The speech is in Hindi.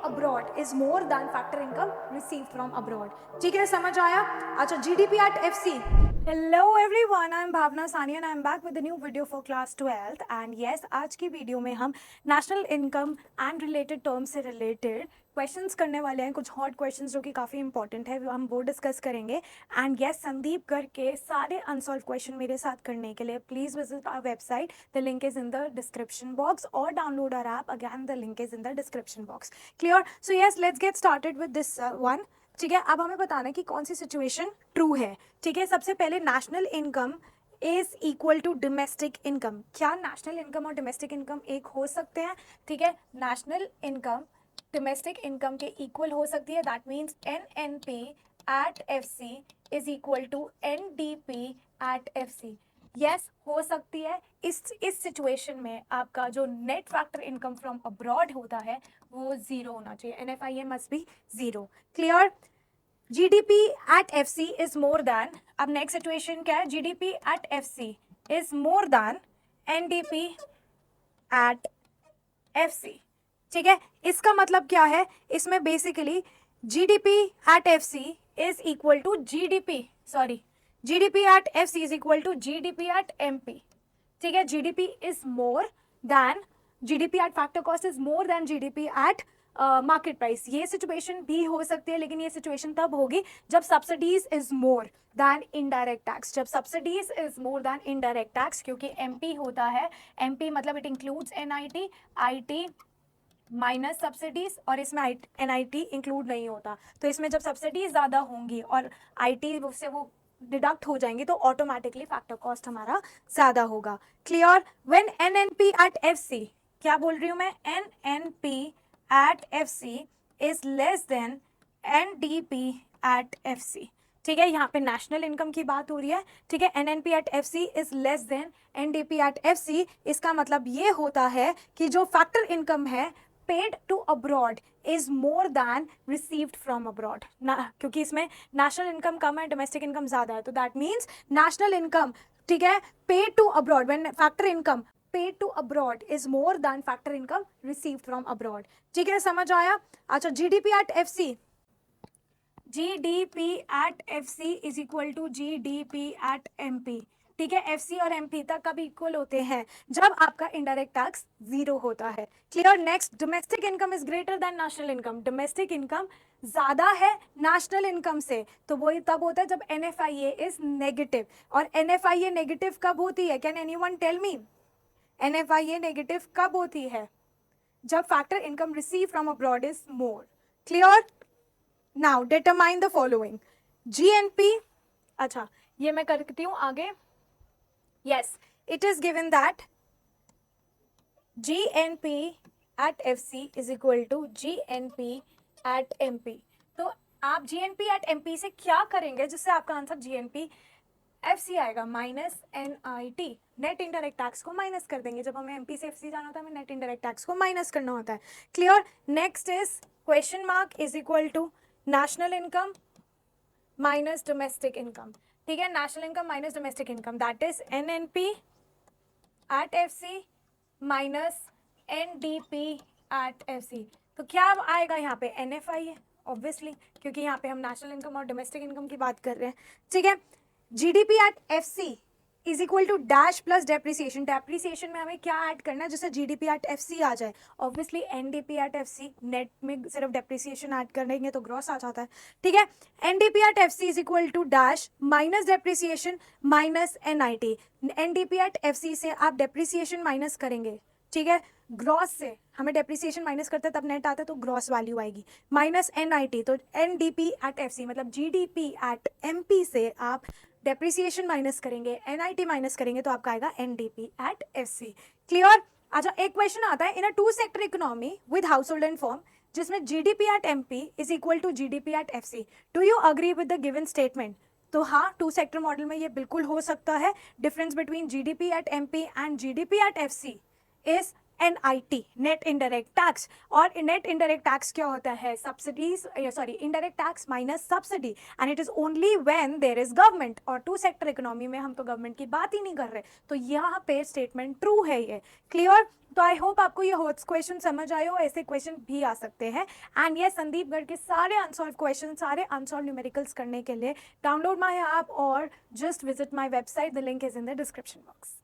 abroad is more than factor income received from abroad. ठीक है, समझ आया? अच्छा, GDP at FC. Hello everyone, I'm Bhavna Sani and I'm back with a new video for class 12. And yes, आज की वीडियो में हम national income and related terms से रिलेटेड क्वेश्चंस करने वाले हैं, कुछ हॉट क्वेश्चंस जो कि काफ़ी इंपॉर्टेंट है, हम वो डिस्कस करेंगे. एंड यस, संदीप घर के सारे अनसॉल्व क्वेश्चन मेरे साथ करने के लिए please visit our website. The link is in the description box और download our app. Again the link is in the description box. Clear? So yes, let's get started with this one. ठीक है, अब हमें बताना है कि कौन सी सिचुएशन ट्रू है. ठीक है, सबसे पहले national income is equal to domestic income. क्या नेशनल इनकम और डोमेस्टिक इनकम एक हो सकते हैं? ठीक है, नेशनल इनकम डोमेस्टिक इनकम के इक्वल हो सकती है. That means NNP at FC is equal to NDP at FC. Yes, हो सकती है. इस सिचुएशन में आपका जो net factor income from abroad होता है वो जीरो होना चाहिए. NFIA must be zero. Clear? GDP at FC is more than, अब नेक्स्ट सिचुएशन क्या है? GDP at FC is more than NDP at FC. ठीक है, इसका मतलब क्या है? इसमें basically GDP at FC is equal to GDP at FC is equal to GDP at MP. ठीक है, GDP is more than GDP at factor cost is more than GDP at market price. ये सिचुएशन भी हो सकती है, लेकिन ये सिचुएशन तब होगी जब subsidies is more than indirect tax. जब subsidies is more than indirect tax, क्योंकि MP होता है, MP मतलब it includes NIT, IT minus subsidies, और इसमें NIT इंक्लूड नहीं होता. तो इसमें जब सब्सिडीज ज़्यादा होंगी और IT से वो डिडक्ट हो जाएंगे तो ऑटोमेटिकली फैक्टर कॉस्ट हमारा ज़्यादा होगा. Clear? When NNP at FC, क्या बोल रही हूँ मैं? NNP at FC is less than NDP at FC. ठीक है, यहाँ पे नेशनल इनकम की बात हो रही है. ठीक है, NNP at FC is less than NDP at FC. इसका मतलब ये होता है कि जो फैक्टर इनकम है paid to abroad is more than received from abroad ना, क्योंकि इसमें नेशनल इनकम कम है, डोमेस्टिक इनकम ज़्यादा है. तो दैट मीन्स नेशनल इनकम, ठीक है, paid to abroad when factor income paid to abroad is more than factor income received from abroad. ठीक है, समझ आया? अच्छा, GDP at FC is equal to GDP at MP. ठीक है, FC और MP तक कब इक्वल होते हैं? जब आपका इनडायरेक्ट टैक्स जीरो होता है. Clear? Next, domestic income is greater than national income. Domestic income ज़्यादा है नेशनल इनकम से, तो वही तब होता है जब NFIA इज नेगेटिव. और NFIA नेगेटिव कब होती है? Can anyone tell me? NFIA negative कब होती है? जब factor income receive from abroad is more. Clear? Now determine the following. GNP, अच्छा ये मैं करती हूँ आगे. Yes, it is given that GNP at FC is equal to GNP at MP. तो आप GNP at MP से क्या करेंगे जिससे आपका आंसर GNP FC आएगा? Minus NIT, net indirect tax को माइनस कर देंगे. जब हमें MP से FC जाना होता है हमें नेट इंडायरेक्ट टैक्स को माइनस करना होता है. Clear? Next is question mark is equal to national income minus domestic income. ठीक है, national income minus domestic income, that is NNP at FC minus NDP at FC. तो क्या आएगा यहाँ पे? NFIA ऑब्वियसली, क्योंकि यहाँ पे हम नेशनल इनकम और डोमेस्टिक इनकम की बात कर रहे हैं. ठीक है, GDP at FC is equal to dash plus depreciation. Depreciation में हमें क्या ऐड करना है जिससे GDP at FC आ जाए? Obviously NDP at FC. Net में सिर्फ डेप्रिसिएशन ऐड कर देंगे तो ग्रॉस आ जाता है. ठीक है, NDP at FC is equal to dash minus depreciation minus NIT. NDP at FC से आप डेप्रिसिएशन माइनस करेंगे. ठीक है, ग्रॉस से हमें डेप्रिसिएशन माइनस करते तब नेट आता है तो ग्रॉस वैल्यू आएगी माइनस NIT. तो NDP at FC मतलब GDP at MP से आप डेप्रिसिएशन माइनस करेंगे, NIT माइनस करेंगे तो आपका आएगा NDP at FC. क्लियर? अच्छा, एक क्वेश्चन आता है in a two sector economy with household and firm जिसमें GDP at MP is equal to GDP at FC. Do you agree with the given statement? तो हाँ, टू सेक्टर मॉडल में ये बिल्कुल हो सकता है. Difference between GDP at MP and GDP at FC is NIT, net indirect tax. और नेट इनडायरेक्ट टैक्स क्या होता है? Subsidies, sorry, indirect tax minus subsidy, and it is only when there is government. और टू सेक्टर इकोनॉमी में हम तो गवर्नमेंट की बात ही नहीं कर रहे, तो यहाँ पे स्टेटमेंट ट्रू है ये। क्लियर? तो आई होप आपको ये होट्स क्वेश्चन समझ आए हो, ऐसे क्वेश्चन भी आ सकते हैं। एंड ये संदीपगढ़ के सारे अनसॉल्व क्वेश्चन, सारे अनसॉल्व न्यूमेरिकल्स करने के लिए डाउनलोड माय ऐप और just visit my website, the link is in the description box.